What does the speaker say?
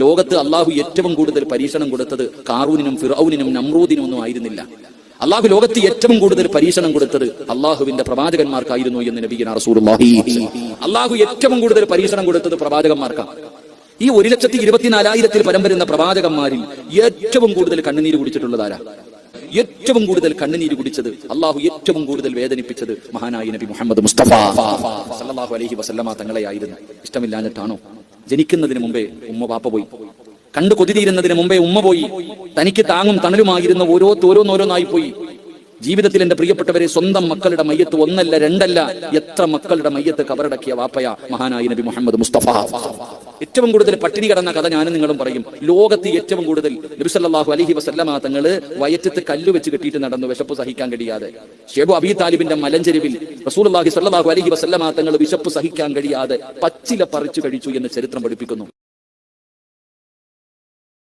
ലോകത്ത് അള്ളാഹു ഏറ്റവും കൂടുതൽ പരീക്ഷണം കൊടുത്തത് കാറൂനിനും ഫിറഔനിനും നമ്രൂദിനും ഒന്നും ആയിരുന്നില്ല. അള്ളാഹു ലോകത്ത് ഏറ്റവും കൂടുതൽ പരീക്ഷണം കൊടുത്തത് അള്ളാഹുവിന്റെ പ്രവാചകന്മാർക്കായിരുന്നു എന്ന് നബിയുനാ റസൂലുള്ളാഹി. അള്ളാഹു ഏറ്റവും കൂടുതൽ പരീക്ഷണം കൊടുത്തത് പ്രവാചകന്മാർക്കാണ്. ഈ 1,24,000 പരം വരുന്ന പ്രവാചകന്മാരിൽ ഏറ്റവും കൂടുതൽ കണ്ണുനീര് കുടിച്ചിട്ടുള്ളതാരാ? ഏറ്റവും കൂടുതൽ കണ്ണുനീര് കുടിച്ചത്, അള്ളാഹു ഏറ്റവും കൂടുതൽ വേദനിപ്പിച്ചത് മഹാനായ നബി മുഹമ്മദ് മുസ്തഫ സല്ലല്ലാഹു അലൈഹി വസല്ലമ തങ്ങളെയായിരുന്നു. ഇഷ്ടമില്ലാഞ്ഞിട്ടാണോ? ജനിക്കുന്നതിന് മുമ്പേ ഉമ്മ വാപ്പ പോയി, കണ്ടു കൊതിതീരുന്നതിന് മുമ്പേ ഉമ്മ പോയി, തനിക്ക് താങ്ങും തണലുമായിരുന്ന ഓരോന്നോരോന്നായി പോയി. ജീവിതത്തിൽ എന്റെ പ്രിയപ്പെട്ടവരെ, സ്വന്തം മക്കളുടെ മയ്യത്ത് ഒന്നല്ല രണ്ടല്ല, എത്ര മക്കളുടെ മയ്യത്ത് കബറടക്കിയ വാപ്പയ മഹാനായ നബി മുഹമ്മദ് മുസ്തഫ. ഏറ്റവും കൂടുതൽ പട്ടിണി കിടന്ന കഥ ഞാനും നിങ്ങളും പറയും. ലോകത്ത് ഏറ്റവും കൂടുതൽ നബി സല്ലല്ലാഹു അലൈഹി വസല്ലമ തങ്ങള് വയറ്റത്ത് കല്ല് വെച്ച് കെട്ടിയിട്ട് നടന്നു, വിശപ്പ് സഹിക്കാൻ കഴിയാതെ. ഷേബു അബീ താലിബിന്റെ മലഞ്ചെരുവിൽ റസൂലുള്ളാഹി സ്വല്ലല്ലാഹു അലൈഹി വസല്ലമ തങ്ങൾ വിശപ്പ് സഹിക്കാൻ കഴിയാതെ പച്ചില പറിച്ചു കഴിച്ചു എന്ന് ചരിത്രം പഠിപ്പിക്കുന്നു.